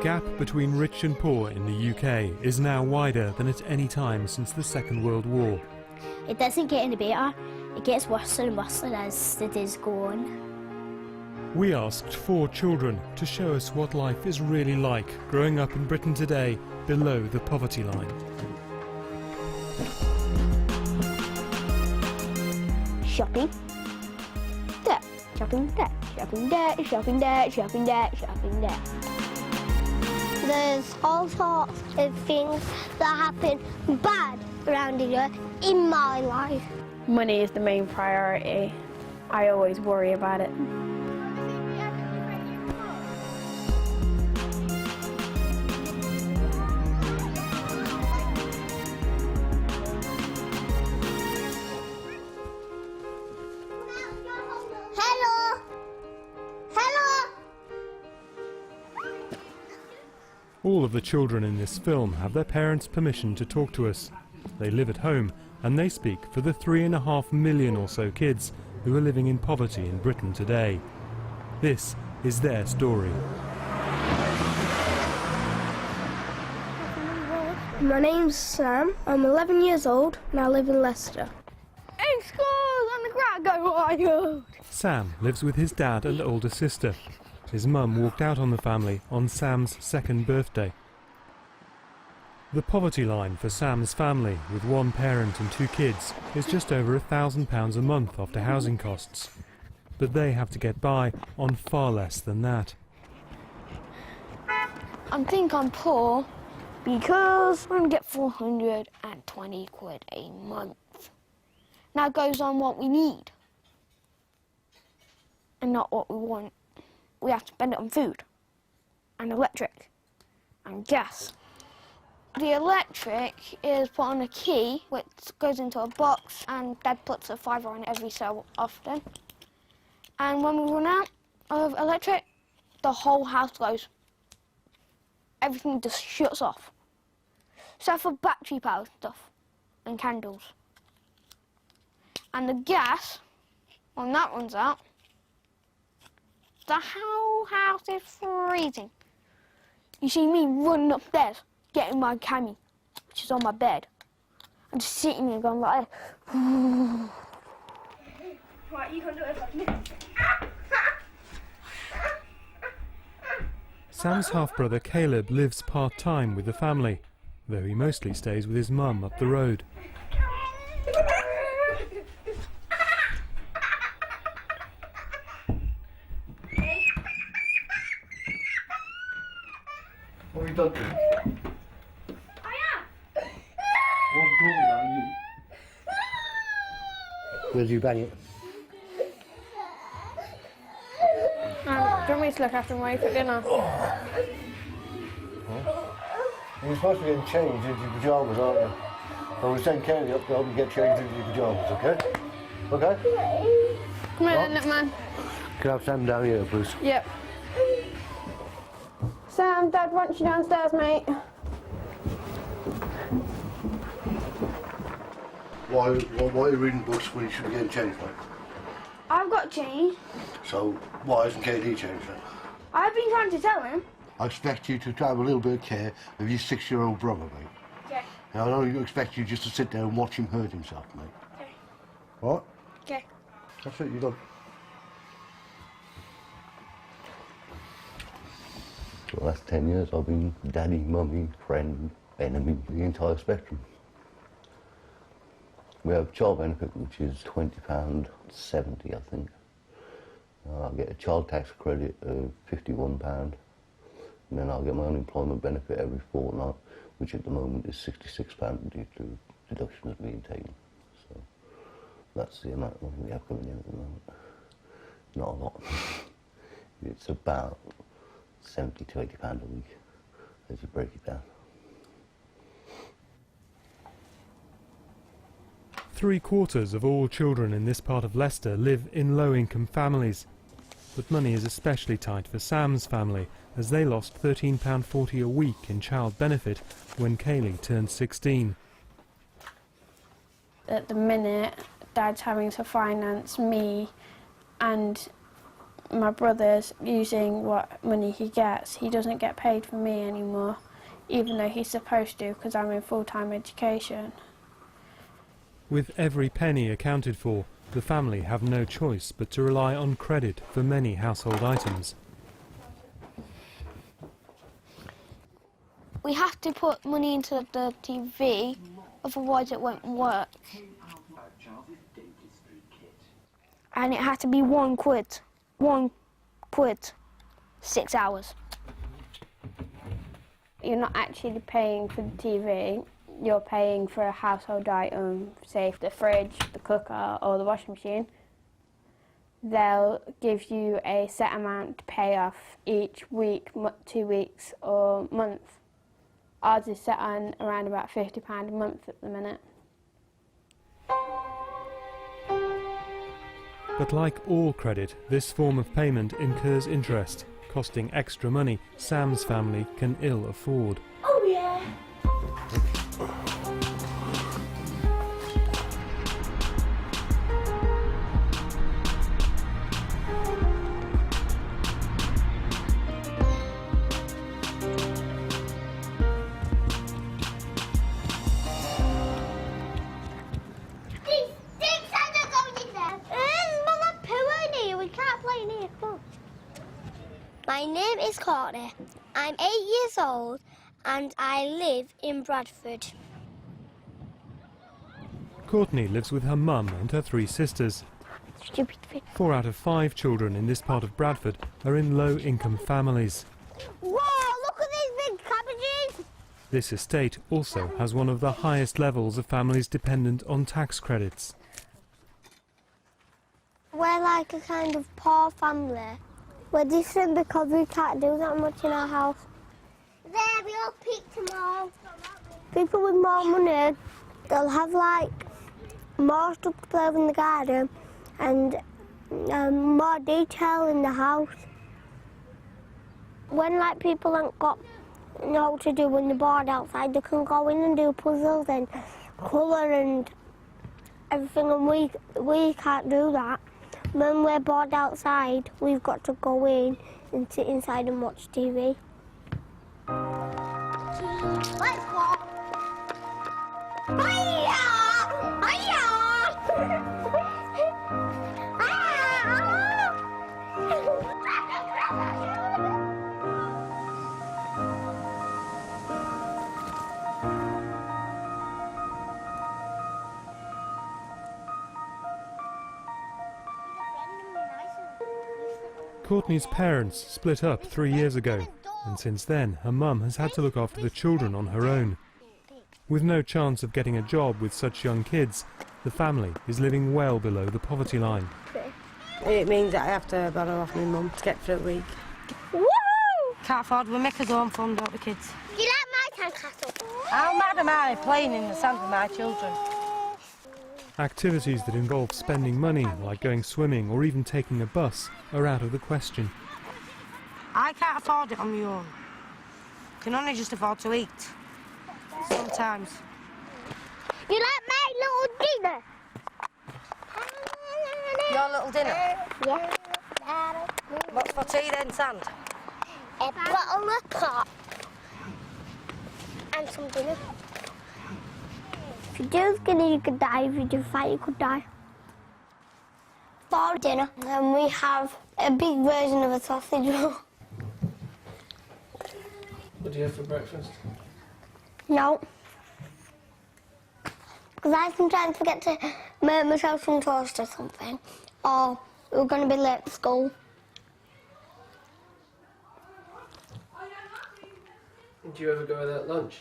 gap between rich and poor in the UK is now wider than at any time since the Second World War. It doesn't get any better, it gets worse and worse as the days go on. We asked 4 children to show us what life is really like growing up in Britain today below the poverty line. Shopping. There. Shopping there. Shopping there. Shopping there. Shopping there. Shopping there. There's all sorts of things that happen bad around here in my life. Money is the main priority. I always worry about it. All of the children in this film have their parents' permission to talk to us. They live at home and they speak for the 3.5 million or so kids who are living in poverty in Britain today. This is their story. My name's Sam, I'm 11 years old and I live in Leicester. In school, on the ground, go wild! Sam lives with his dad and older sister. His mum walked out on the family on Sam's 2nd birthday. The poverty line for Sam's family, with 1 parent and 2 kids, is just over £1,000 a month after housing costs. But they have to get by on far less than that. I think I'm poor because I'm going to get 420 quid a month. Now it goes on what we need and not what we want. We have to spend it on food and electric and gas. The electric is put on a key which goes into a box and Dad puts a fiver on every so often. And when we run out of electric, the whole house goes. Everything just shuts off. Except for battery powered stuff and candles. And the gas, when that runs out, the whole house is freezing. You see me running upstairs, getting my cami, which is on my bed. I'm just sitting there going like this. Right, you can do it like me. Sam's half-brother Caleb lives part-time with the family, though he mostly stays with his mum up the road. What have you done to him? I am. What's wrong about you? Where did you bang it? Do you want me to look after him while you cook dinner? You're supposed to be getting changed into your pyjamas, aren't you? I will send Kelly up to help you get changed into your pyjamas, okay? Okay? Come here then, little man. Can I have Sam down here, please? Yep. Sam, Dad wants you downstairs, mate. Why are you reading books when you should be getting changed, mate? I've got changed. So, why isn't KD changed then? I've been trying to tell him. I expect you to have a little bit of care of your 6-year-old brother, mate. Okay. Now, I don't expect you just to sit there and watch him hurt himself, mate. Okay. What? Okay. That's it, you're done. For the last 10 years I've been daddy, mummy, friend, enemy, the entire spectrum. We have child benefit which is £20.70 I think. I'll get a child tax credit of £51 and then I'll get my unemployment benefit every fortnight, which at the moment is £66 due to deductions being taken. So that's the amount of money we have coming in at the moment. Not a lot. It's about £70 to £80 a week as you break it down. 3/4 of all children in this part of Leicester live in low-income families. But money is especially tight for Sam's family, as they lost £13.40 a week in child benefit when Kaylee turned 16. At the minute, Dad's having to finance me and my brother's using what money he gets. He doesn't get paid for me anymore, even though he's supposed to because I'm in full-time education. With every penny accounted for, the family have no choice but to rely on credit for many household items. We have to put money into the TV, otherwise it won't work. And it has to be £1. £1. 6 hours. You're not actually paying for the TV, you're paying for a household item, say the fridge, the cooker or the washing machine. They'll give you a set amount to pay off each week, 2 weeks or month. Ours is set on around about £50 a month at the minute. But like all credit, this form of payment incurs interest, costing extra money Sam's family can ill afford. Oh yeah. My name is Courtney. I'm 8 years old and I live in Bradford. Courtney lives with her mum and her 3 sisters. Stupid thing. 4 out of 5 children in this part of Bradford are in low-income families. Whoa, look at these big cabbages! This estate also has one of the highest levels of families dependent on tax credits. We're like a kind of poor family. We're different because we can't do that much in our house. There, we all picked them all. People with more money, they'll have like more stuff to play with in the garden and more detail in the house. When like people haven't got know what to do when they're bored outside, they can go in and do puzzles and colour and everything, and we can't do that. When we're bored outside, we've got to go in and sit inside and watch TV. Let's go! Hiya! Courtney's parents split up 3 years ago, and since then her mum has had to look after the children on her own. With no chance of getting a job with such young kids, the family is living well below the poverty line. It means that I have to borrow off my mum to get through the week. Woo! Can't afford, we make us home fund, don't we, kids? Do you like my sandcastle? How mad am I playing in the sand with my children? Activities that involve spending money, like going swimming or even taking a bus, are out of the question. I can't afford it on my own. Can only just afford to eat. Sometimes. You like my little dinner? Your little dinner? Yeah. What's for tea then, sand? A bottle of pop. And some dinner. If you do skinny, you could die. If you do fat, you could die. For dinner, then we have a big version of a sausage roll. What do you have for breakfast? No. Because I sometimes forget to make myself some toast or something. Or we're going to be late for school. Do you ever go without lunch?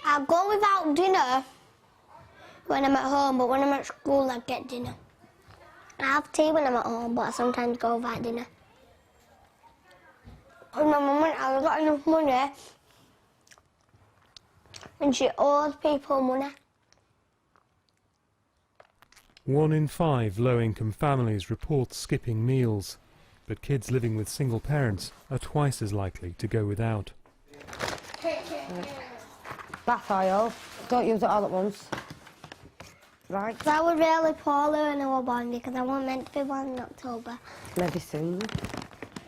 I'll go without dinner when I'm at home, but when I'm at school, I get dinner. I have tea when I'm at home, but I sometimes go without dinner. When my mum went out, I got enough money, and she owes people money. 1 in 5 low-income families report skipping meals, but kids living with single parents are twice as likely to go without. Bath oil. Don't use it all at once. Right, I was really poorly when I was born because I wasn't meant to be born in October. maybe soon.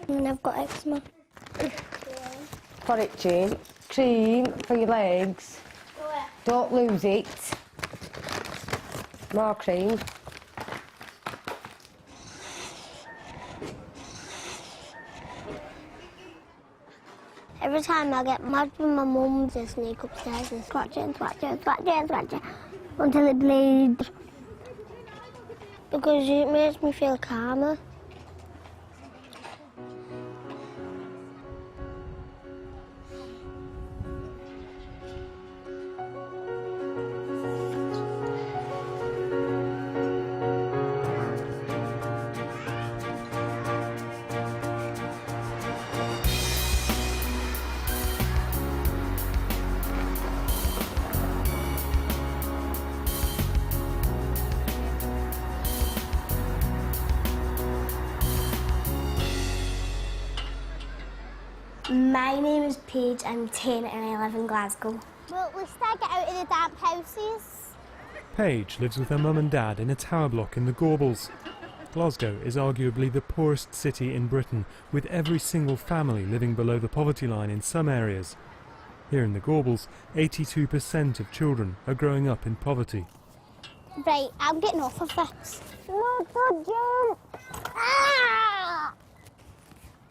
And I've got eczema. For it, Jane. Cream for your legs. Don't lose it. More cream. Every time I get mad with my mum, just sneak upstairs and scratch it and scratch it and scratch it and scratch it until it bleeds. Because it makes me feel calmer. My name is Paige, I'm 10 and I live in Glasgow. Well, we still get out of the damp houses. Paige lives with her mum and dad in a tower block in the Gorbals. Glasgow is arguably the poorest city in Britain, with every single family living below the poverty line in some areas. Here in the Gorbals, 82% of children are growing up in poverty. Right, I'm getting off of this. No, don't jump! Ah!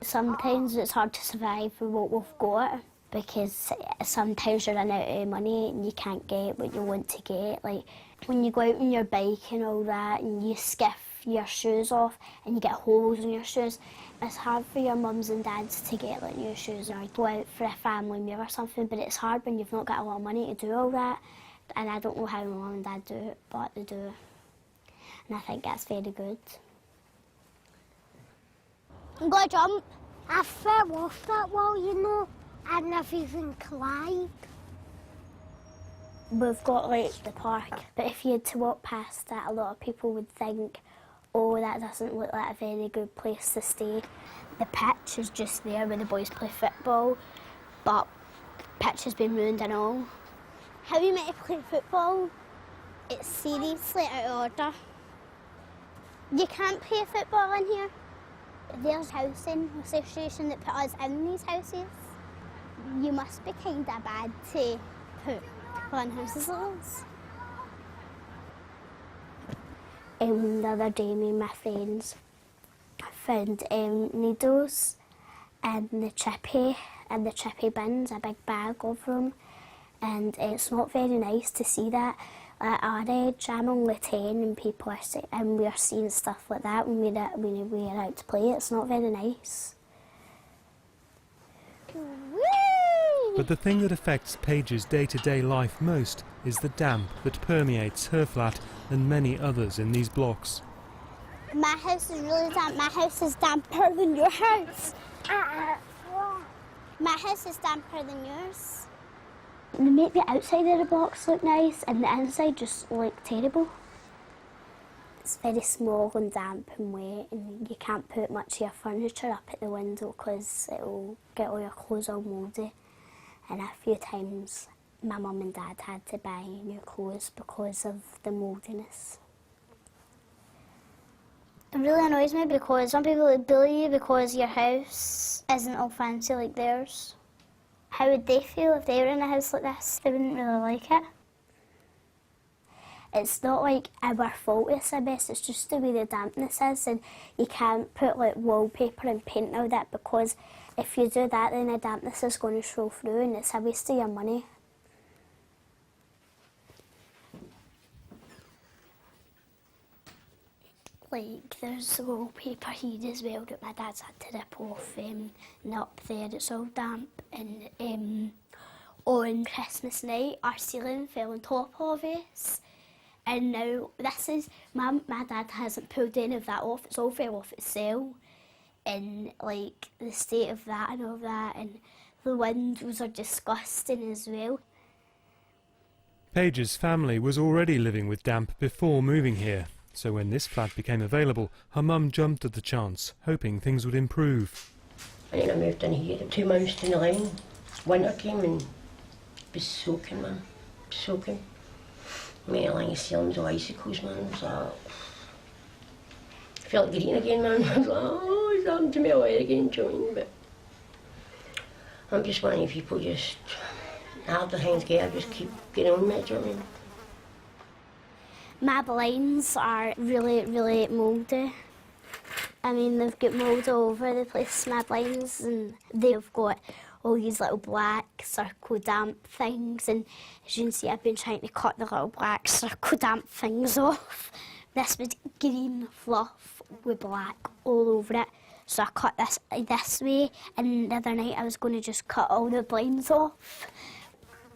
Sometimes it's hard to survive for what we've got because sometimes you run out of money and you can't get what you want to get. Like when you go out on your bike and all that and you skiff your shoes off and you get holes in your shoes, it's hard for your mums and dads to get like new shoes or go out for a family meal or something, but it's hard when you've not got a lot of money to do all that. And I don't know how my mum and dad do it, but they do. And I think that's very good. I'm going to jump. I fell off that wall, you know, and I've even climbed. We've got like the park, but if you had to walk past that, a lot of people would think, oh, that doesn't look like a very good place to stay. The pitch is just there where the boys play football, but the pitch has been ruined and all. How are you meant to play football? It's seriously out of order. You can't play football in here. There's a housing association that put us in these houses. You must be kind of bad to put people in houses like this. The other day, me and my friends found needles in the chippy bins, a big bag of them, and it's not very nice to see that. At our age, I'm only 10 and people are and we're seeing stuff like that when we're out to play. It's not very nice. But the thing that affects Paige's day-to-day life most is the damp that permeates her flat and many others in these blocks. My house is really damp. My house is damper than your house. My house is damper than yours. They make the outside of the blocks look nice and the inside just look terrible. It's very small and damp and wet and you can't put much of your furniture up at the window because it'll get all your clothes all mouldy. And a few times my mum and dad had to buy new clothes because of the mouldiness. It really annoys me because some people would bully you because your house isn't all fancy like theirs. How would they feel if they were in a house like this? They wouldn't really like it. It's not like our fault it's the best, it's just the way the dampness is, and you can't put like wallpaper and paint and all that because if you do that then the dampness is going to show through and it's a waste of your money. Like there's wallpaper here as well that my dad's had to rip off and up there it's all damp, and on Christmas night our ceiling fell on top of us and now this is, my dad hasn't pulled any of that off, it's all fell off itself, and like the state of that and all that, and the windows are disgusting as well. Paige's family was already living with damp before moving here. So when this flat became available, her mum jumped at the chance, hoping things would improve. And then I moved in here, 2 months down the line. Winter came and was soaking, man, soaking. Me like selling to icicles, man, so... I felt green again, man. I was like, oh, it's happened to me all again, do you know what I mean? But I'm just one of the people just, after things get, I just keep getting on with it, do you know what I mean? My blinds are really mouldy. I mean, they've got mould all over the place, my blinds, and they've got all these little black circle damp things, and as you can see, I've been trying to cut the little black circle damp things off. This was green fluff with black all over it, so I cut this way, and the other night I was going to just cut all the blinds off.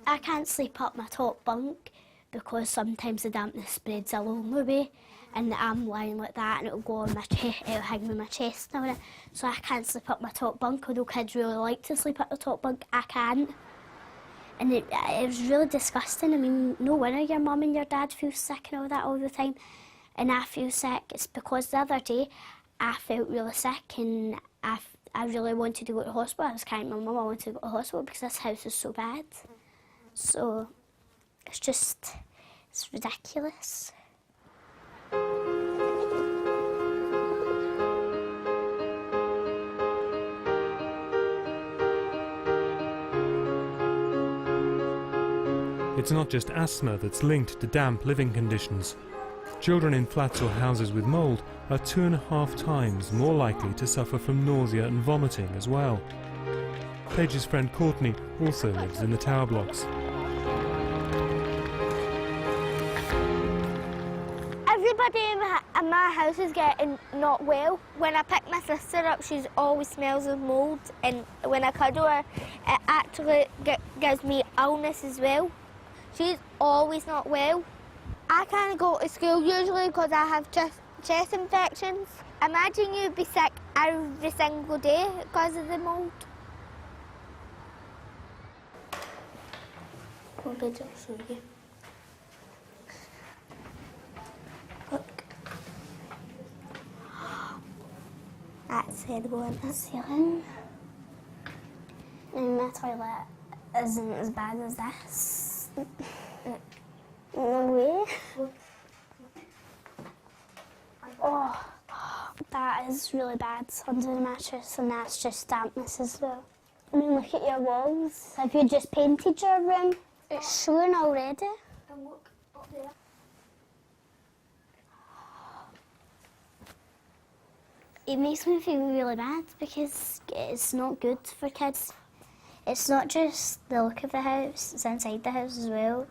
I can't sleep up my top bunk because sometimes the dampness spreads along the way, and I'm lying like that and it'll go on my chest, it'll hang with my chest and all that. So I can't sleep up my top bunk, although kids really like to sleep at the top bunk, I can't. And it was really disgusting. I mean, no wonder your mum and your dad feel sick and all that all the time. And I feel sick. It's because the other day I felt really sick and I really wanted to go to the hospital. I was carrying my mum, I wanted to go to the hospital because this house is so bad. So it's ridiculous. It's not just asthma that's linked to damp living conditions. Children in flats or houses with mould are 2.5 times more likely to suffer from nausea and vomiting as well. Paige's friend Courtney also lives in the tower blocks. Everybody in my house is getting not well. When I pick my sister up, she always smells of mould, and when I cuddle her, it actually gives me illness as well. She's always not well. I can't go to school usually because I have chest infections. Imagine you'd be sick every single day because of the mould. I'll show you. Look. That's terrible in the ceiling. And my toilet isn't as bad as this. No way. Oh, that is really bad under the mattress, and that's just dampness as well. I mean, look at your walls. Have you just painted your room? It's showing already. And look up there. It makes me feel really bad because it's not good for kids. It's not just the look of the house, it's inside the house as well.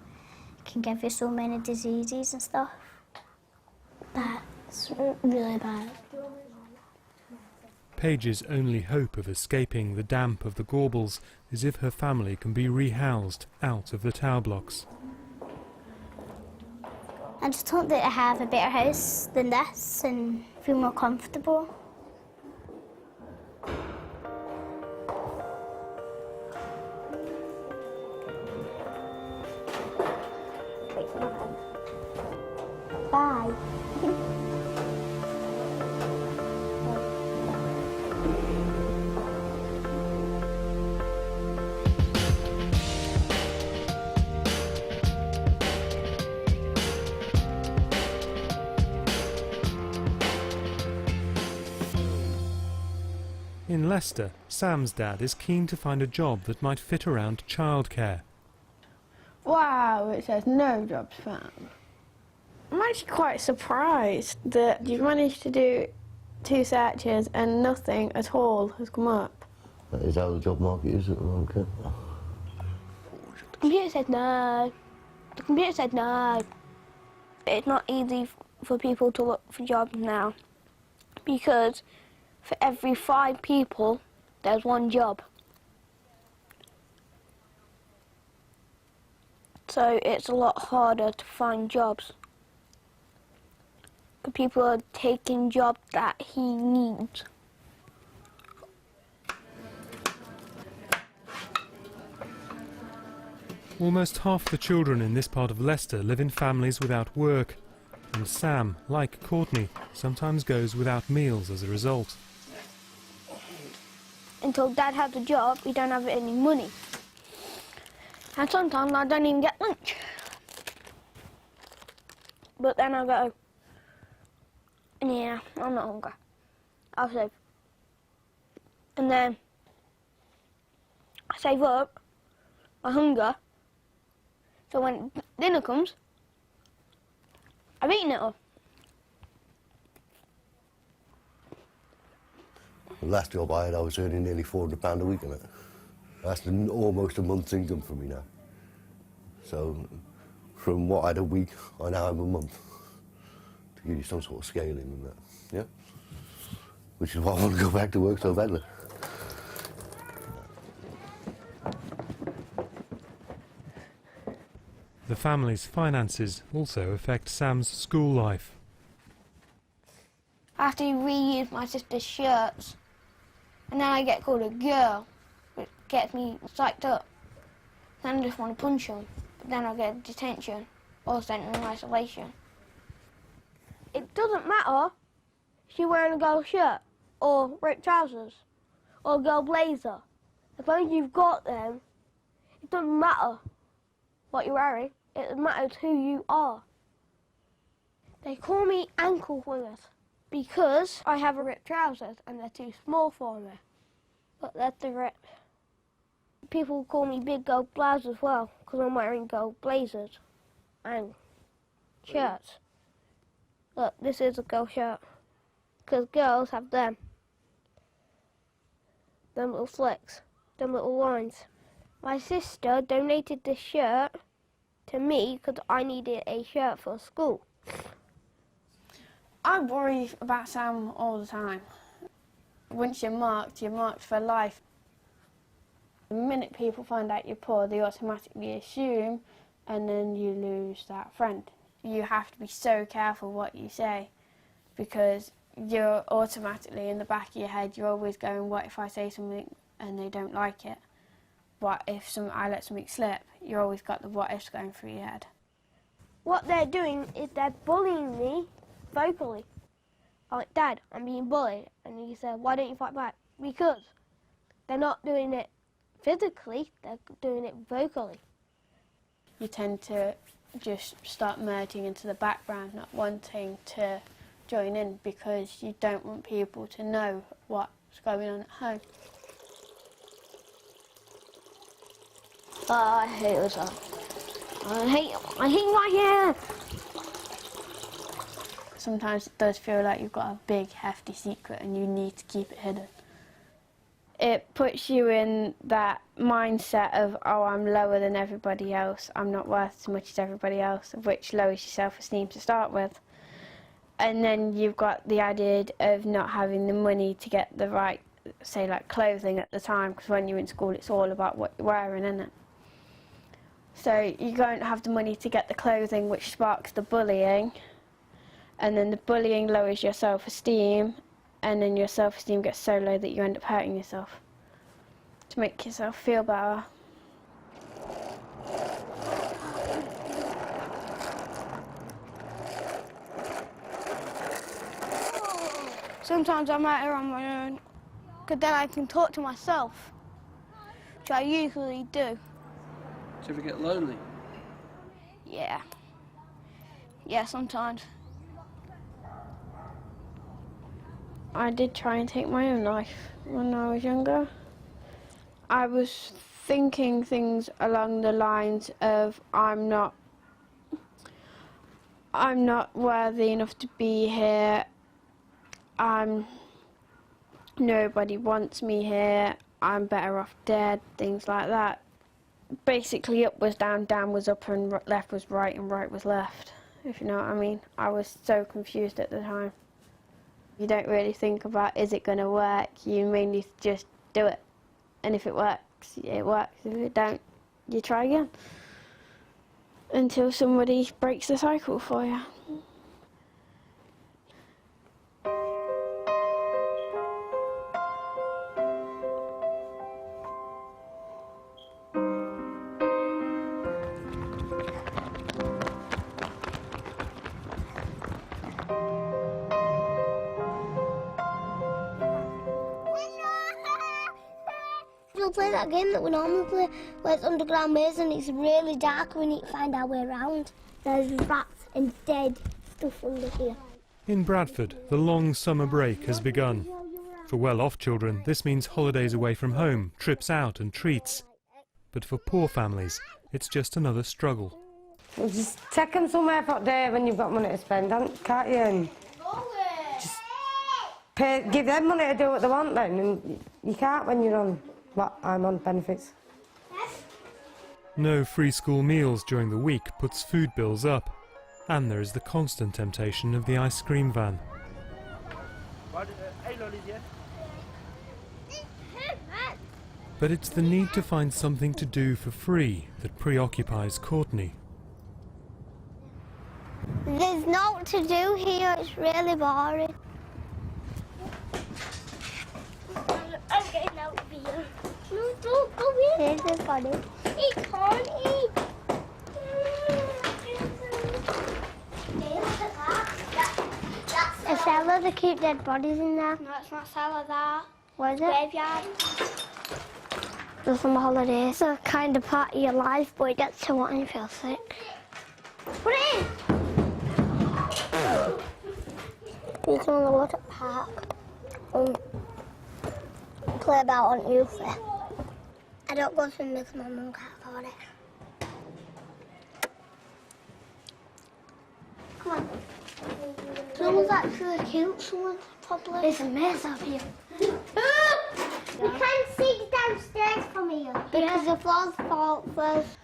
It can give you so many diseases and stuff. That's really bad. Paige's only hope of escaping the damp of the Gaubles is if her family can be rehoused out of the tower blocks. I just hope that I have a better house than this and feel more comfortable. Bye. In Leicester, Sam's dad is keen to find a job that might fit around childcare. Wow, it says no jobs found. I'm actually quite surprised that you've managed to do 2 searches and nothing at all has come up. That is how the job market is at the moment, Ken. The computer said no. The computer said no. It's not easy for people to look for jobs now because for every 5 people, there's 1 job. So it's a lot harder to find jobs. People are taking jobs that he needs. Almost half the children in this part of Leicester live in families without work, and Sam, like Courtney, sometimes goes without meals as a result. Until Dad has a job, we don't have any money. And sometimes I don't even get lunch. But then I go, yeah, I'm not hungry. I'll save. And then I save up my hunger, so when dinner comes, I've eaten it all. The last job I had, I was earning nearly £400 a week on it. That's almost a month's income for me now. So from what I had a week, I now have a month. To give you some sort of scaling and that, yeah? Which is why I want to go back to work so badly. The family's finances also affect Sam's school life. I have to reuse my sister's shirts, and then I get called a girl, which gets me psyched up. Then I just want to punch them, but then I get detention or sent in isolation. It doesn't matter if you're wearing a girl shirt or ripped trousers or a girl blazer. As long as you've got them, it doesn't matter what you're wearing, it matters who you are. They call me ankle wingers because I have ripped trousers and they're too small for me. But that's the rip. People call me big girl blouse as well because I'm wearing girl blazers and shirts. Look, this is a girl shirt because girls have them little flicks, them little lines. My sister donated this shirt to me because I needed a shirt for school. I worry about Sam all the time. Once you're marked for life. The minute people find out you're poor, they automatically assume, and then you lose that friend. You have to be so careful what you say, because you're automatically, in the back of your head, you're always going, what if I say something and they don't like it? What if I let something slip? You've always got the what ifs going through your head. What they're doing is they're bullying me vocally. I'm like, Dad, I'm being bullied. And he said, why don't you fight back? Because they're not doing it physically, they're doing it vocally. You tend to just start merging into the background, not wanting to join in because you don't want people to know what's going on at home. I hate this one. I hate my hair. Sometimes it does feel like you've got a big, hefty secret and you need to keep it hidden. It puts you in that mindset of, oh, I'm lower than everybody else, I'm not worth as much as everybody else, which lowers your self-esteem to start with. And then you've got the idea of not having the money to get the right, say, like clothing at the time, because when you're in school it's all about what you're wearing, isn't it? So you don't have the money to get the clothing, which sparks the bullying, and then the bullying lowers your self-esteem, and then your self-esteem gets so low that you end up hurting yourself to make yourself feel better. Sometimes I'm out here on my own, because then I can talk to myself, which I usually do. Do you ever get lonely? Yeah. Yeah, sometimes. I did try and take my own life when I was younger. I was thinking things along the lines of, I'm not worthy enough to be here, nobody wants me here, I'm better off dead, things like that. Basically up was down, down was up, and left was right, and right was left, if you know what I mean. I was so confused at the time. You don't really think about, is it going to work? You mainly just do it. And if it works, it works. If it don't, you try again. Until somebody breaks the cycle for you. We'll play that game that we normally play, where it's underground maze and it's really dark and we need to find our way around. There's rats and dead stuff under here. In Bradford, the long summer break has begun. For well-off children, this means holidays away from home, trips out and treats. But for poor families, it's just another struggle. Well, just take them somewhere for a day when you've got money to spend, can't you? And just give them money to do what they want then, and you can't when you're on what I'm on benefits. No free school meals during the week puts food bills up. And there is the constant temptation of the ice cream van. But it's the need to find something to do for free that preoccupies Courtney. There's naught to do here, it's really boring. I'm getting out of here. No, don't go in. Here's the body. He can't eat. A cellar to keep dead bodies in there. No, it's not cellar there. What is it? Graveyard. There's some holidays. It's a kind of part of your life, but it gets to what and you feel sick. Put it in! You can only go to the park and play about on youth. I don't go swimming because my mum can't afford it. Come on. Someone's actually cute, someone's probably. It's a mess up here. You can't see downstairs from here because the floor's fault first.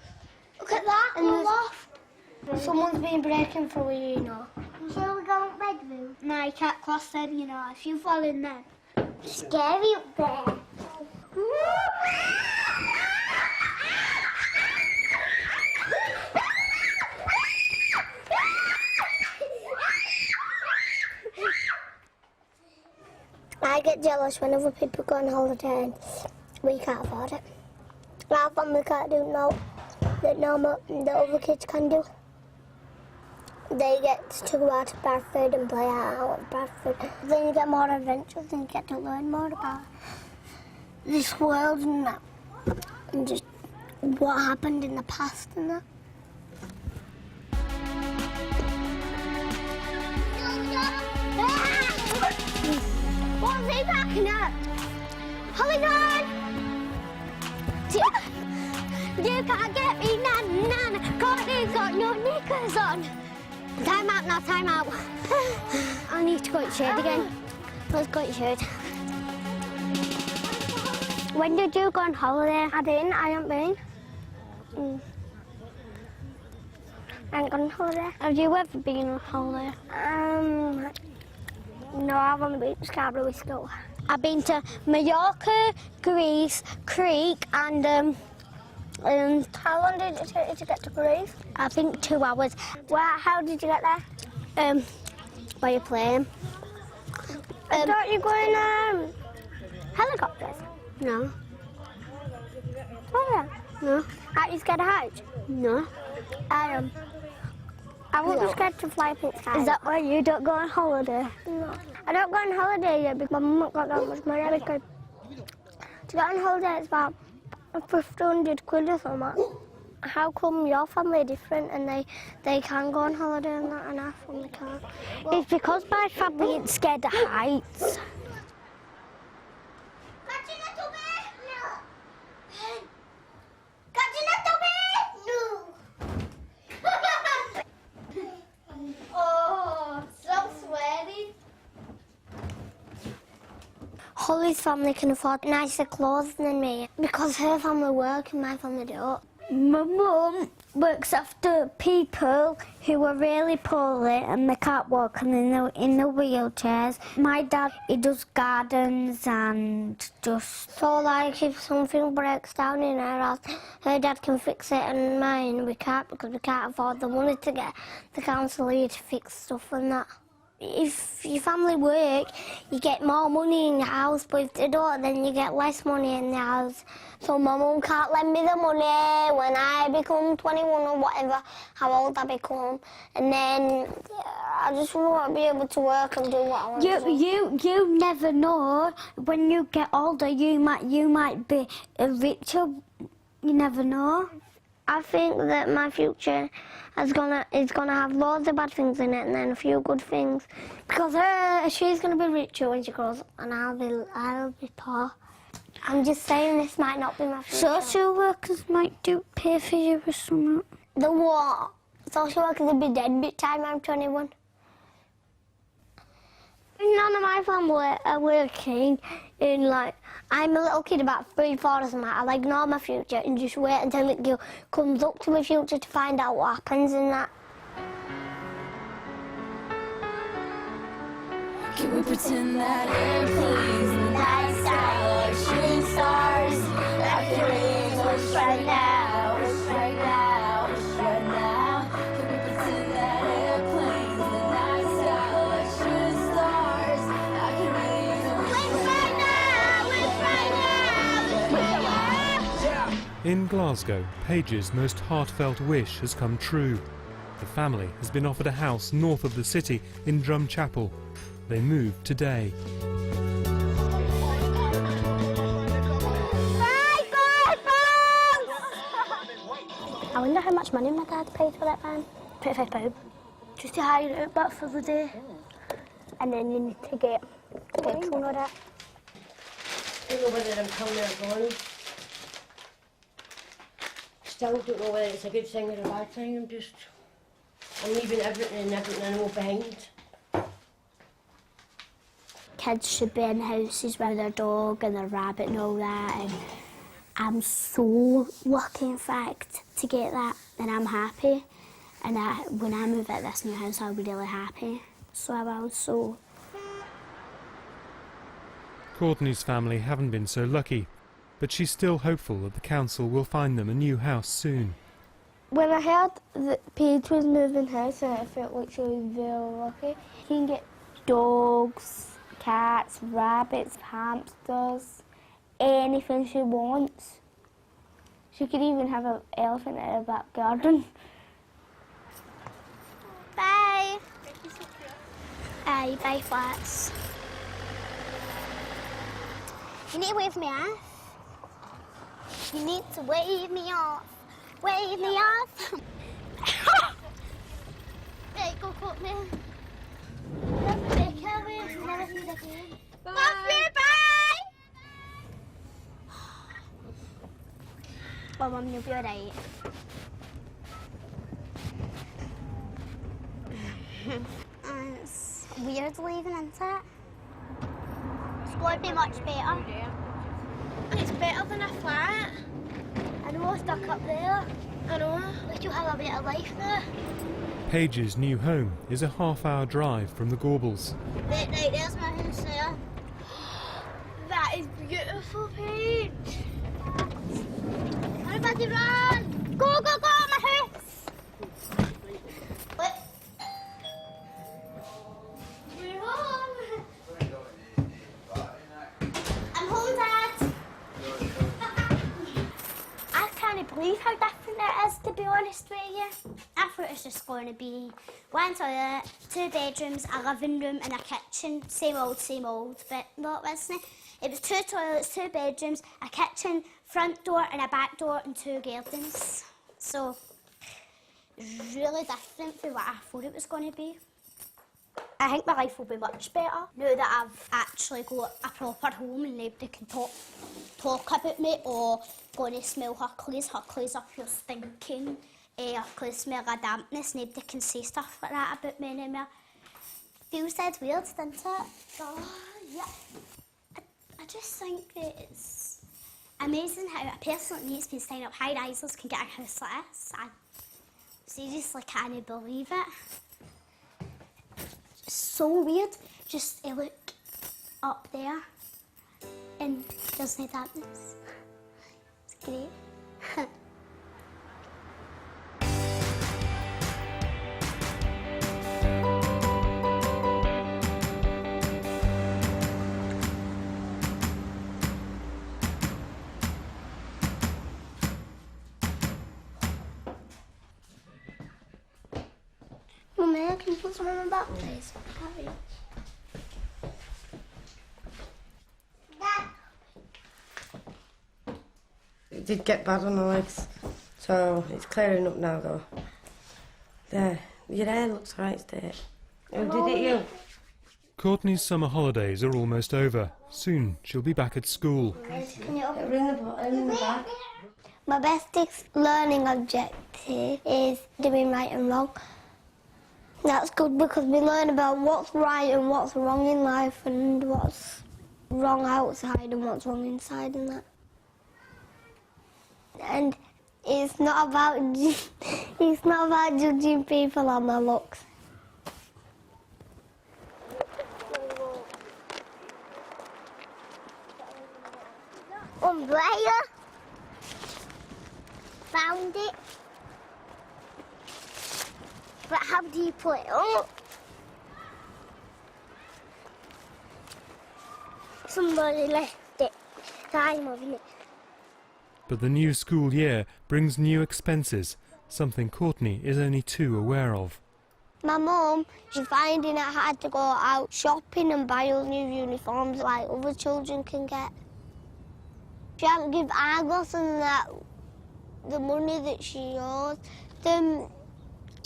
Look at that, and the loft. Someone's been breaking through here, you know. Shall we go in bedroom? No, you can't cross them, you know. If you fall in there. It's scary up there. I get jealous when other people go on holiday and we can't afford it. Our family can't do that the other kids can do. They get to go out to Bradford and play out at Bradford. Then you get more adventures and you get to learn more about this world and that. And just what happened in the past and that. What's he backing up? Hollywood! You can't get me, nan. Courtney's got no knickers on. Time out now, time out. I need to go to shade again. Let's go to shade. When did you go on holiday? I haven't been. I haven't gone on holiday. Have you ever been on holiday? No, I've only been to Scarborough with school. I've been to Mallorca, Greece, Crete, and how long did it take you to get to Greece? I think 2 hours. How did you get there? By a plane. Don't you go in helicopters? No. Oh yeah. No. Aren't you scared of heights? No. I am. I won't be scared to fly up in sky. Is that why you don't go on holiday? No. I don't go on holiday yet because my mum not got that much money because to go on holiday it's about 1,500 quid or something. How come your family are different and they can go on holiday and that and our family can't? Well, it's because my family is scared of heights. Holly's family can afford nicer clothes than me because her family work and my family don't. My mum looks after people who are really poorly and they can't walk and they're in the wheelchairs. My dad, he does gardens and just... So like if something breaks down in her house, her dad can fix it and mine we can't because we can't afford the money to get the council here to fix stuff and that. If your family work, you get more money in your house, but if they don't, then you get less money in the house. So my mum can't lend me the money when I become 21 or whatever, how old I become. And then I just want to be able to work and do what I want to do. You never know. When you get older, you might be richer. You never know. I think that my future is gonna have loads of bad things in it and then a few good things. Because she's gonna be richer when she grows up and I'll be poor. I'm just saying this might not be my future. Social workers might pay for you or something. The what? Social workers will be dead by the time I'm 21. None of my family are working in, like, I'm a little kid about 3, 4 or something. I'll ignore my future and just wait until it comes up to my future to find out what happens in that. Can we pretend that airplanes in the night sky are shooting stars? That the rain wish right now, wish right now, wish right now. Can we pretend that airplanes in the night sky are shooting stars? I can really wish right now, wish right now, wish right now. In Glasgow, Paige's most heartfelt wish has come true. The family has been offered a house north of the city in Drumchapel. They move today. I wonder how much money my dad paid for that van. £25. Just to hire it out back for the day. And then you need to get petrol or that. I don't know whether I'm coming or going. Still don't know whether it's a good thing or a bad thing. I'm leaving everything and everything animal behind. Kids should be in houses with their dog and their rabbit and all that. And I'm so lucky, in fact, to get that. And I'm happy. And when I move out this new house, I'll be really happy. So I will. So. Courtney's family haven't been so lucky, but she's still hopeful that the council will find them a new house soon. When I heard that Paige was moving house, I felt like she was very lucky. You can get dogs, cats, rabbits, hamsters, anything she wants. She could even have an elephant in her back garden. Bye. Aye, bye flats. You need to wave me off. You need to wave me off. Wave me off. Right, go Courtney. Never take care of you, never see you again. Love you, bye! Well, Mum, you'll be alright. It's weird leaving, isn't it? It's going to be much better. It's better than a flat. I know, stuck up there. I know. Like you'll have a better life there. Paige's new home is a half-hour drive from the Gaubles. Right, there's my house there. That is beautiful, Paige. Everybody run! Go, go, go, my house! Wait. We're home. I'm home, Dad. I can't believe how different it is, to be honest with you. I thought it was just going to be one toilet, 2 bedrooms, a living room and a kitchen. Same old, but no, it wasn't. It was 2 toilets, 2 bedrooms, a kitchen, front door and a back door and 2 gardens. So, really different from what I thought it was going to be. I think my life will be much better now that I've actually got a proper home and nobody can talk about me or going to smell her clothes up here stinking, her clothes smell of dampness, nobody can say stuff like that about me anymore. Feels dead weird, doesn't it? Oh, yeah. I just think that it's amazing how a person like me that's been staying up high-risers can get a house like this. I seriously can't believe it. It's so weird. Just look up there and there's no dampness. It's great. Mummy, can you put some on my back, please? Carry on. It did get bad on the legs. So it's clearing up now though. There, your hair looks right straight. Who did it, you? Courtney's summer holidays are almost over. Soon she'll be back at school. Can you open in the back? My best learning objective is doing right and wrong. That's good because we learn about what's right and what's wrong in life and what's wrong outside and what's wrong inside and that. And it's not about judging people on their looks. Umbrella. Found it. But how do you put it up? Somebody left it. I'm having it. But the new school year brings new expenses, something Courtney is only too aware of. My mum, she's finding it hard to go out shopping and buy all new uniforms like other children can get. She hasn't given Argos and that the money that she owes them.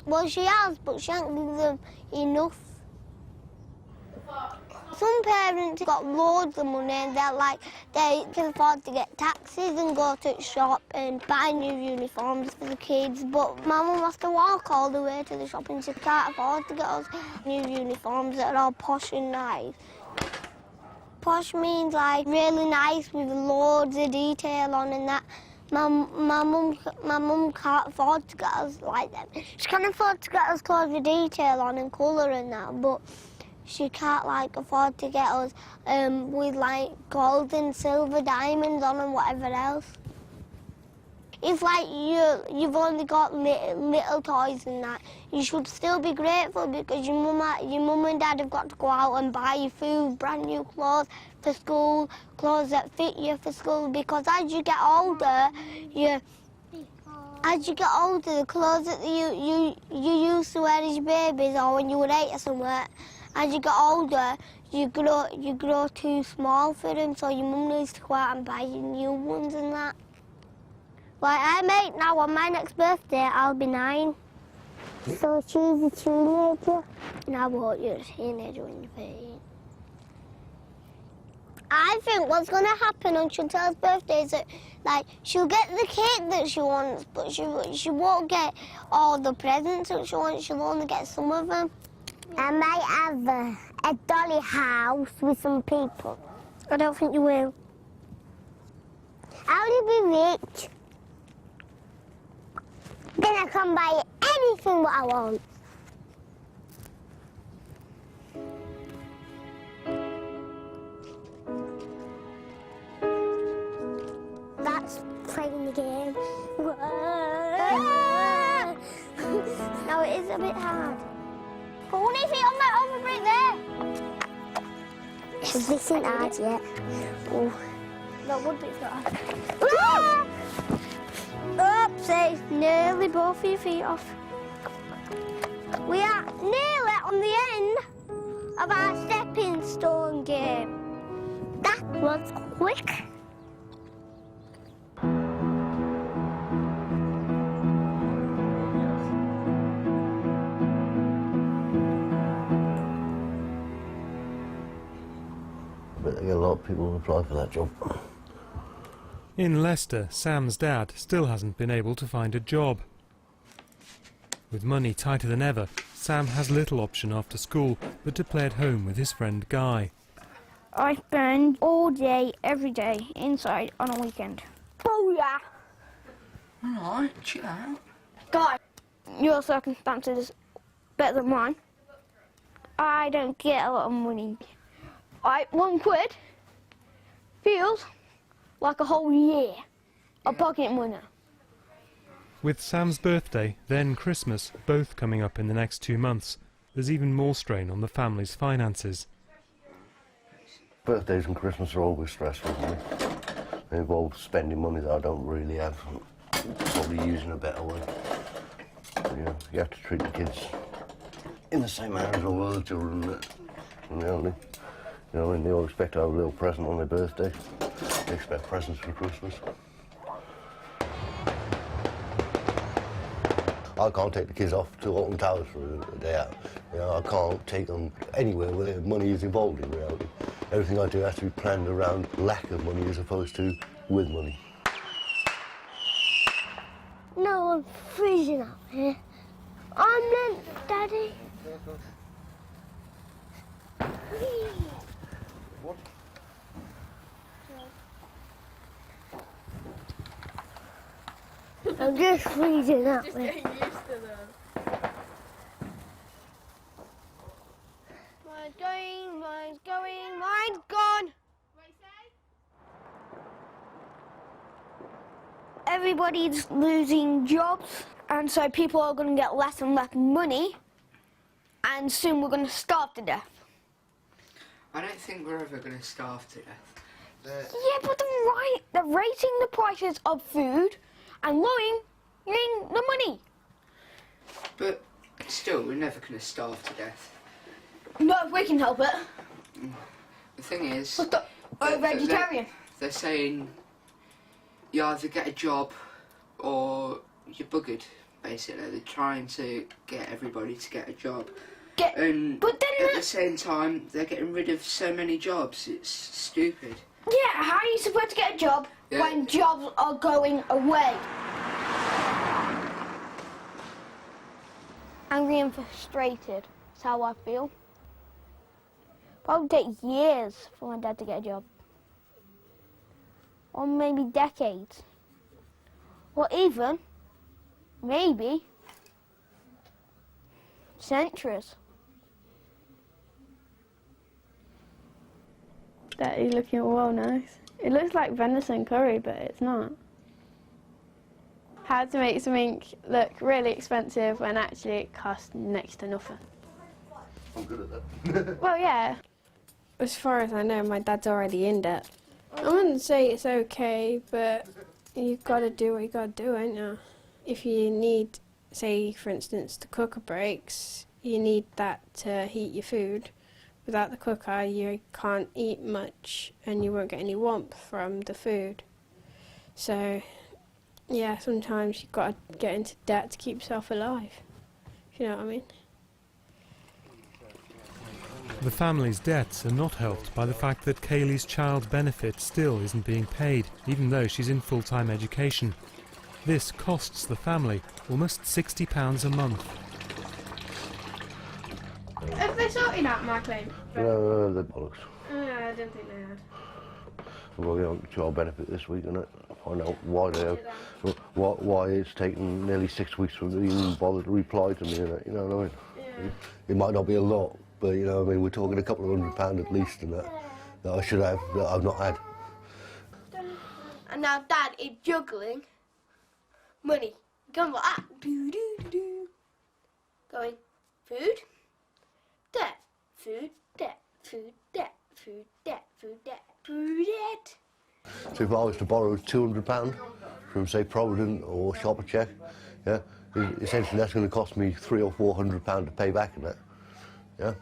Well, she has, but she hasn't given them enough. Some parents got loads of money and they can afford to get taxis and go to the shop and buy new uniforms for the kids. But my mum has to walk all the way to the shop and she can't afford to get us new uniforms that are all posh and nice. Posh means like really nice with loads of detail on and that. My mum can't afford to get us like them. She can afford to get us clothes with detail on and colour and that, but she can't afford to get us with gold and silver diamonds on and whatever else. It's like you've only got little toys and that. You should still be grateful because your mum and dad have got to go out and buy you food, brand new clothes for school, clothes that fit you for school. Because as you get older, the clothes that you used to wear as your babies or when you were 8 or somewhere, as you get older, you grow too small for them, so your mum needs to go out and buy you new ones and that. Like I'm 8 now, on my next birthday I'll be 9. So she's a teenager. And I hope you're a teenager when you're 13. I think what's going to happen on Chantel's birthday is that, she'll get the cake that she wants, but she won't get all the presents that she wants. She'll only get some of them. I might have a dolly house with some people. I don't think you will. I want to be rich. Then I can buy anything what I want. That's playing the game. No, it is a bit hard. But what if on that over right there? This isn't hard yet. Oh. That would be hard. Oopsie, nearly both of your feet off. We are nearly on the end of our stepping stone game. That was quick. But there are a lot of people who apply for that job. In Leicester, Sam's dad still hasn't been able to find a job. With money tighter than ever, Sam has little option after school but to play at home with his friend Guy. I spend all day, every day, inside on a weekend. Oh yeah! Alright, chill out. Guy, your circumstances better than mine. I don't get a lot of money. £1 feels like a whole year of pocket money. With Sam's birthday, then Christmas, both coming up in the next 2 months, there's even more strain on the family's finances. Birthdays and Christmas are always stressful for me. They involve spending money that I don't really have, probably using a better way. You have to treat the kids in the same manner as all other children. They all expect to have a little present on their birthday. They expect presents for Christmas. I can't take the kids off to Alton Towers for a day out. You know, I can't take them anywhere where money is involved in reality. Everything I do has to be planned around lack of money as opposed to with money. No, I'm freezing out here. I'm not, Daddy. I'm just freezing out here. Getting used to them. Mine's going, mine's going, mine's gone. Everybody's losing jobs, and so people are going to get less and less money, and soon we're going to starve to death. I don't think we're ever going to starve to death. Yeah, but they're raising the prices of food and lowering the money. But still, we're never going to starve to death. No, we can help it. The thing is... But we're vegetarian. They're saying you either get a job or you're buggered, basically. They're trying to get everybody to get a job. But then at the same time, they're getting rid of so many jobs. It's stupid. Yeah, how are you supposed to get a job when jobs are going away? Angry and frustrated. That's how I feel. Probably take years for my dad to get a job. Or maybe decades. Or even, maybe, centuries. That is looking well nice. It looks like venison curry, but it's not. How to make something look really expensive when actually it costs next to nothing. I'm good at that. Well, yeah. As far as I know, my dad's already in debt. I wouldn't say it's okay, but you've got to do what you got to do, ain't you? If you need, say, for instance, the cooker breaks, you need that to heat your food. Without the cooker, you can't eat much and you won't get any warmth from the food. So, yeah, sometimes you've got to get into debt to keep yourself alive. If you know what I mean? The family's debts are not helped by the fact that Kaylee's child benefit still isn't being paid, even though she's in full-time education. This costs the family almost £60 a month. Have they sorted out my claim? No, the bollocks. I don't think they had. Well, we're on child benefit this week, isn't it? Find out why they have, why it's taken nearly 6 weeks for them to even bother to reply to me, innit? You know what I mean? Yeah. It might not be a lot, but you know what I mean, we're talking a couple of £100 at least and that I should have, that I've not had. And now Dad is juggling money. Going like that. Do, do, do, do. Going food, debt, food, debt, food, debt, food, debt, food, debt, food, debt. So if I was to borrow £200 from, say, Provident or Shopper Check, yeah, essentially that's going to cost me £300 or £400 to pay back in that. Yeah,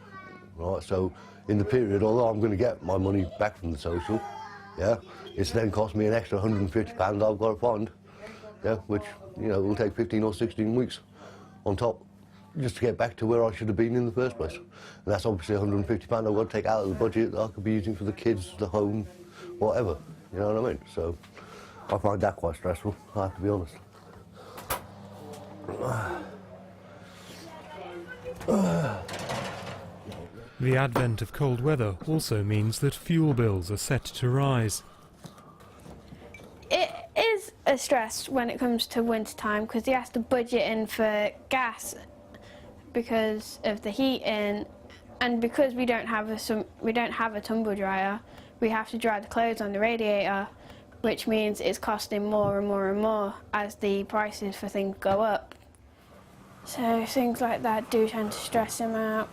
right. So in the period, although I'm going to get my money back from the social, yeah, it's then cost me an extra £150 I've got to find, yeah, which you know will take 15 or 16 weeks on top, just to get back to where I should have been in the first place. And that's obviously £150 I've got to take out of the budget that I could be using for the kids, the home, whatever. You know what I mean? So I find that quite stressful, I have to be honest. The advent of cold weather also means that fuel bills are set to rise. It is a stress when it comes to winter time because you have to budget in for gas because of the heating, and because we don't have a tumble dryer, we have to dry the clothes on the radiator, which means it's costing more and more and more as the prices for things go up. So things like that do tend to stress him out.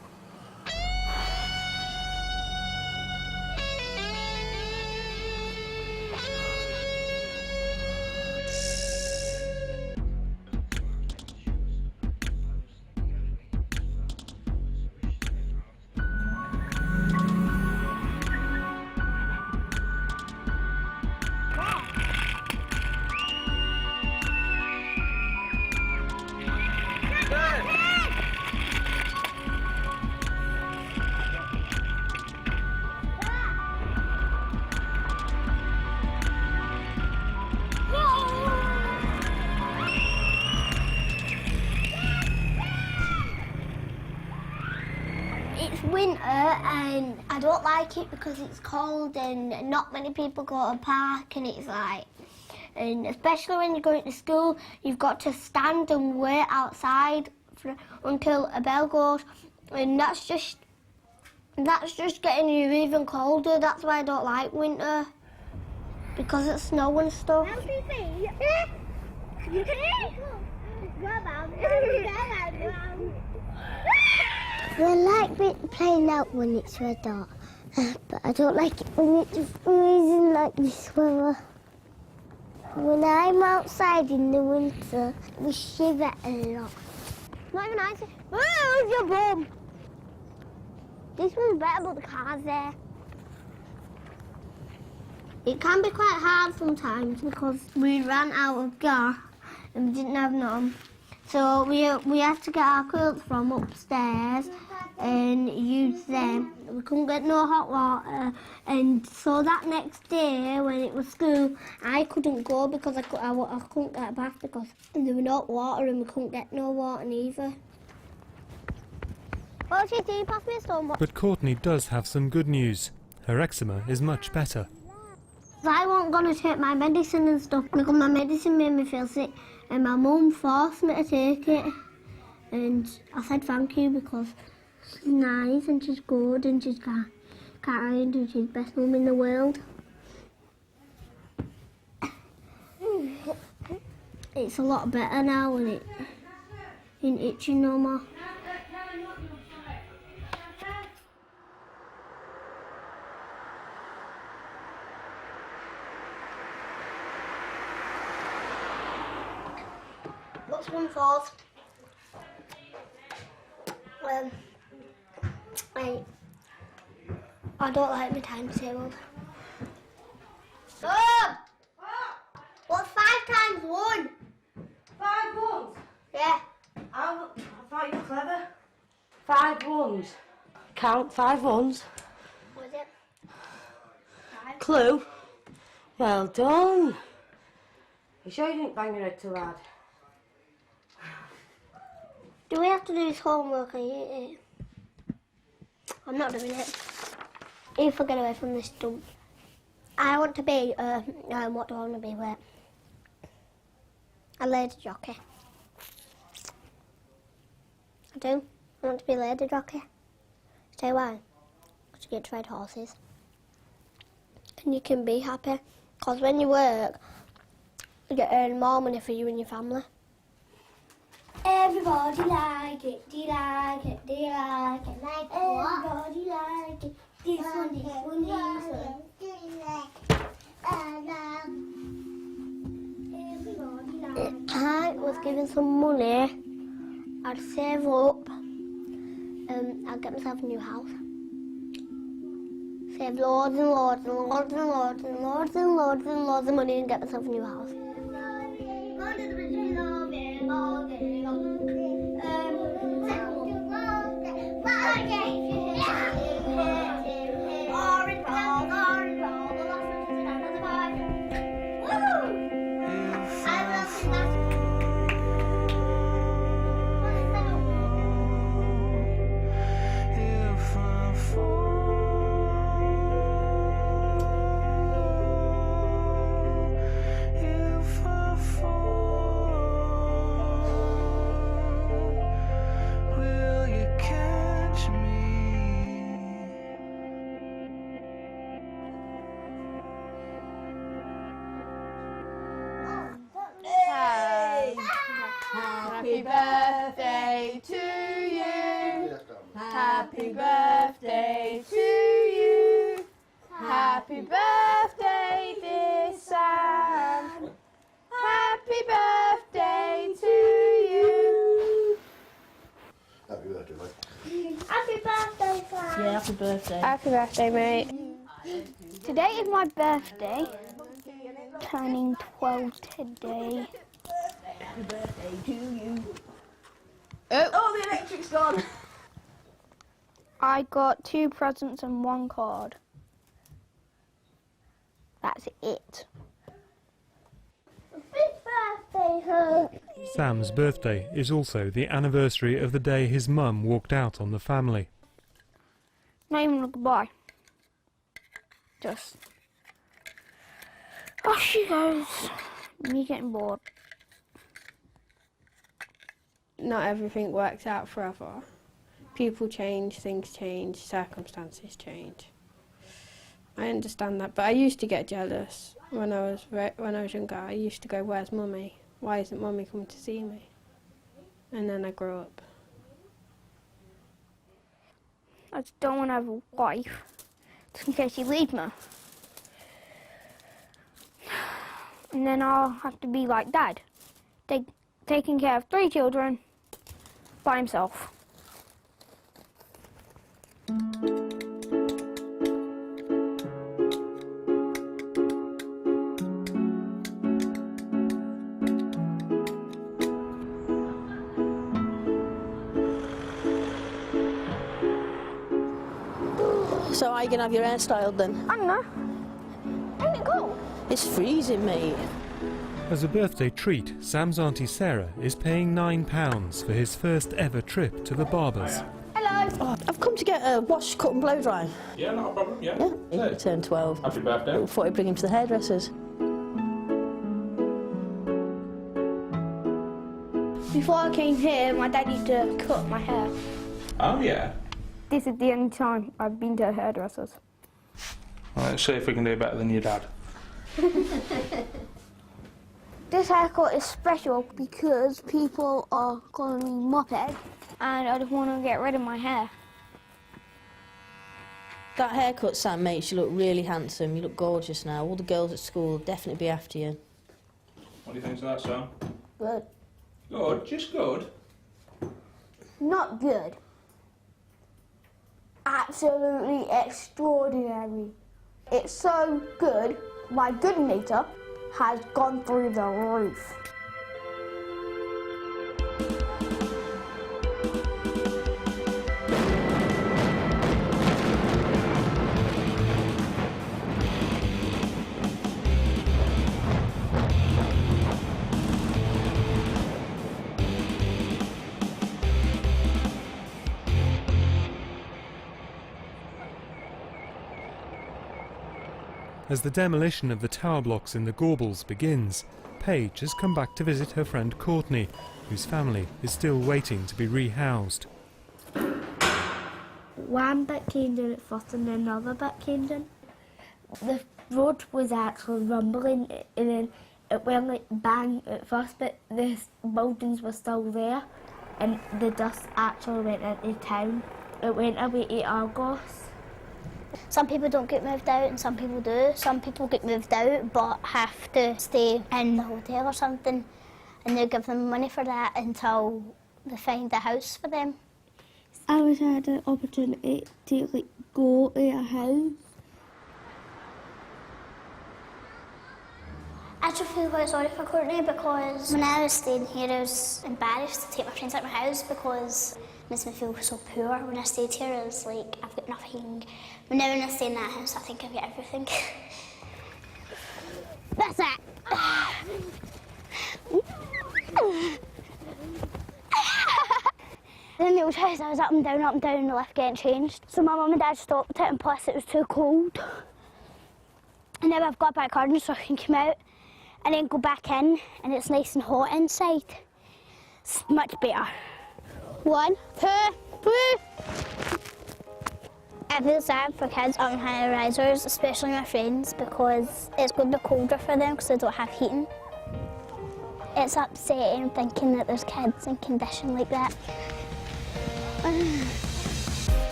winter and I don't like it because it's cold and not many people go to the park and it's like, and especially when you're going to school, you've got to stand and wait outside until a bell goes, and that's just getting you even colder. That's why I don't like winter, because it's snow and stuff. I like playing out when it's red hot, but I don't like it when it's freezing like this weather. When I'm outside in the winter, we shiver a lot. Not even nice. Where's your bum? This one's better, but the car's there. It can be quite hard sometimes because we ran out of gas and we didn't have none. So we had to get our quilts from upstairs and use them. We couldn't get no hot water, and so that next day when it was school, I couldn't go because I couldn't get a bath because there was no water and we couldn't get no water either. Well, she did pass me a stone. But Courtney does have some good news. Her eczema is much better. I wasn't going to take my medicine and stuff because my medicine made me feel sick and my mum forced me to take it, and I said thank you because she's nice and she's good and she's kind and she's the best mum in the world. It's a lot better now and it ain't itching no more. What's one fourth? I don't like my timetable. Mum! What's 5 times 1? 5 ones? Yeah. I thought you were clever. 5 ones. Count 5 ones. What is it? 5. Clue. Well done. You sure you didn't bang your head too hard? Do we have to do this homework? I'm not doing it. If I get away from this dump. I want to be, what do I want to be? Wait. A lady jockey. I do. I want to be a lady jockey. Tell you why? Because you get to ride horses. And you can be happy. Because when you work, you get earn more money for you and your family. Everybody like it, do you like it, do you like it? Like everybody like it. This one, this one, this one. Do you like it? If I was given some money, I'd save up. I'd get myself a new house. Save loads and loads and loads and loads and loads and loads and loads of money and get myself a new house. Happy birthday to you. Happy birthday to you. Happy birthday, dear Sam. Happy birthday to you. Happy birthday, mate. Happy birthday, Sam. Yeah, happy birthday. Happy birthday, mate. Today is my birthday. Turning 12 today. Happy birthday to you. Oh, the electric's gone. I got 2 presents and 1 card. That's it. Happy birthday, hon. Sam's birthday is also the anniversary of the day his mum walked out on the family. Not even a goodbye. Just off she goes. Me getting bored. Not everything works out forever. People change, things change, circumstances change. I understand that, but I used to get jealous when I was younger. I used to go, "Where's Mummy? Why isn't Mummy coming to see me?" And then I grew up. I just don't want to have a wife, just in case you leave me. And then I'll have to be like Dad, taking care of 3 children by himself. So are you going to have your hair styled then? I don't know. Ain't it cold? It's freezing, mate. As a birthday treat, Sam's Auntie Sarah is paying £9 for his first ever trip to the barber's. Hello. Oh, I've come to get a wash, cut and blow dry. Yeah, not a problem, yeah. Yeah, he turned 12. Happy birthday. I thought I'd bring him to the hairdressers. Before I came here, my dad used to cut my hair. Oh, yeah. This is the only time I've been to hairdressers. Well, let's see if we can do better than your dad. This haircut is special because people are calling me Muppet and I just want to get rid of my hair. That haircut, Sam, makes you look really handsome. You look gorgeous now. All the girls at school will definitely be after you. What do you think of that, Sam? Good. Good, just good. Not good. Absolutely extraordinary. It's so good, my good meter has gone through the roof. As the demolition of the tower blocks in the Gorbals begins, Paige has come back to visit her friend Courtney, whose family is still waiting to be rehoused. One bit came down at first and then another bit came down. The road was actually rumbling and then it went like bang at first, but the buildings were still there and the dust actually went into town. It went away to Argos. Some people don't get moved out and some people do. Some people get moved out but have to stay in the hotel or something and they give them money for that until they find a house for them. I always had an opportunity to go to a house. I just feel quite sorry for Courtney because when I was staying here I was embarrassed to take my friends out of my house because it makes me feel so poor. When I stayed here I was like, I've got nothing. But now when I stay in that house I think I've got everything. That's it. In the old house I was up and down in the lift getting changed. So my mum and dad stopped it and plus it was too cold. And now I've got a back garden so I can come out and then go back in and it's nice and hot inside. It's much better. 1, 2, 3. I feel sad for kids on high risers, especially my friends, because it's going to be colder for them because they don't have heating. It's upsetting thinking that there's kids in condition like that.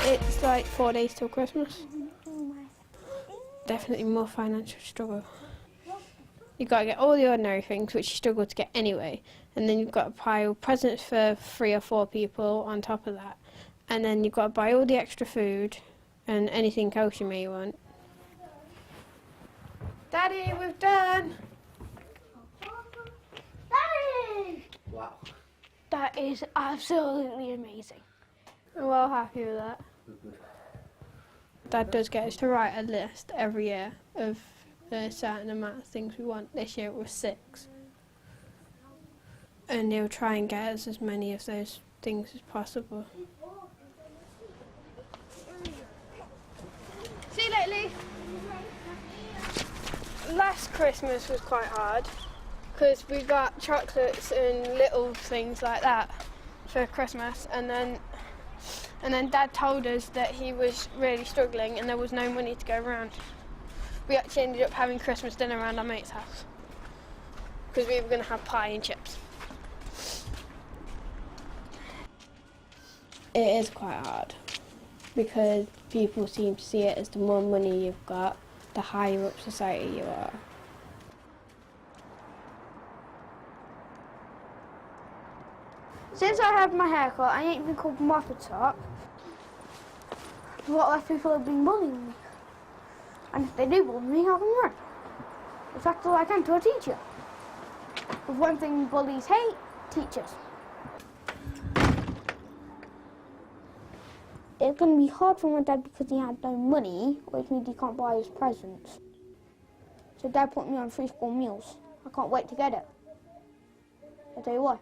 It's like 4 days till Christmas. Definitely more financial struggle. You've got to get all the ordinary things which you struggle to get anyway, and then you've got to pile presents for 3 or 4 people on top of that, and then you've got to buy all the extra food and anything else you may want. Daddy, we've done! Daddy! Wow. That is absolutely amazing. I'm well happy with that. Dad does get us to write a list every year of a certain amount of things we want. This year it was 6. And he'll try and get us as many of those things as possible. See you later, Lee. Last Christmas was quite hard because we got chocolates and little things like that for Christmas, and then Dad told us that he was really struggling and there was no money to go around. We actually ended up having Christmas dinner around our mate's house because we were going to have pie and chips. It is quite hard because people seem to see it as the more money you've got, the higher up society you are. Since I had my haircut, I ain't been called Mopper Top. A lot less people have been bullying me. And if they do bully me, I can run. It's fact all I can to a teacher. But one thing bullies hate, teachers. It's going to be hard for my dad because he had no money, which means he can't buy his presents. So Dad put me on free school meals. I can't wait to get it. I'll tell you why.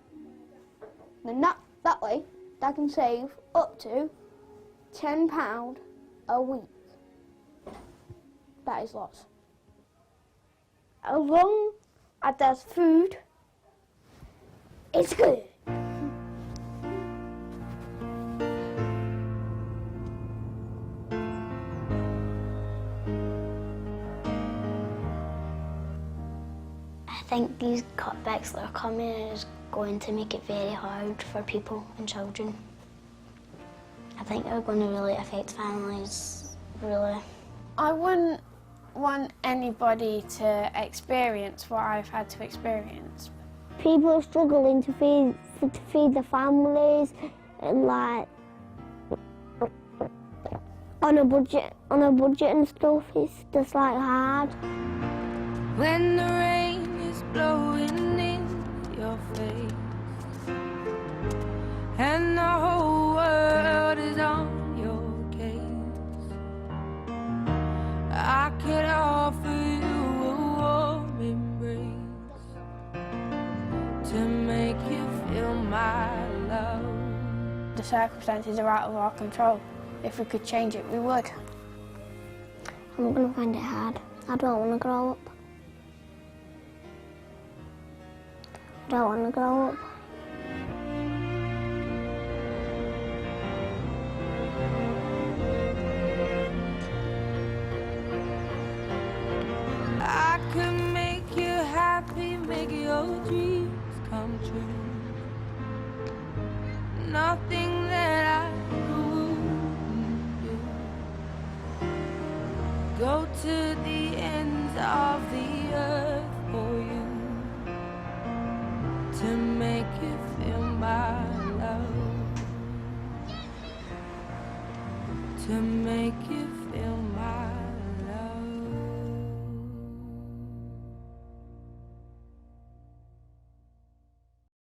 Then that way, Dad can save up to £10 a week. That is lots. As long as there's food, it's good. I think these cutbacks that are coming is going to make it very hard for people and children. I think they're going to really affect families, really. I wouldn't want anybody to experience what I've had to experience. People are struggling to feed their families, and like on a budget and stuff. It's just like hard. When the rain is blowing in your face and the whole world is on your case, I could offer you a warm embrace to make you feel my love. The circumstances are out of our control. If we could change it, we would. I'm gonna find it hard. I don't want to grow up. I don't want to grow up. I could make you happy, make your dreams come true. Nothing that I wouldn't do. Go to the ends of the earth for you, to make you feel my love, to make you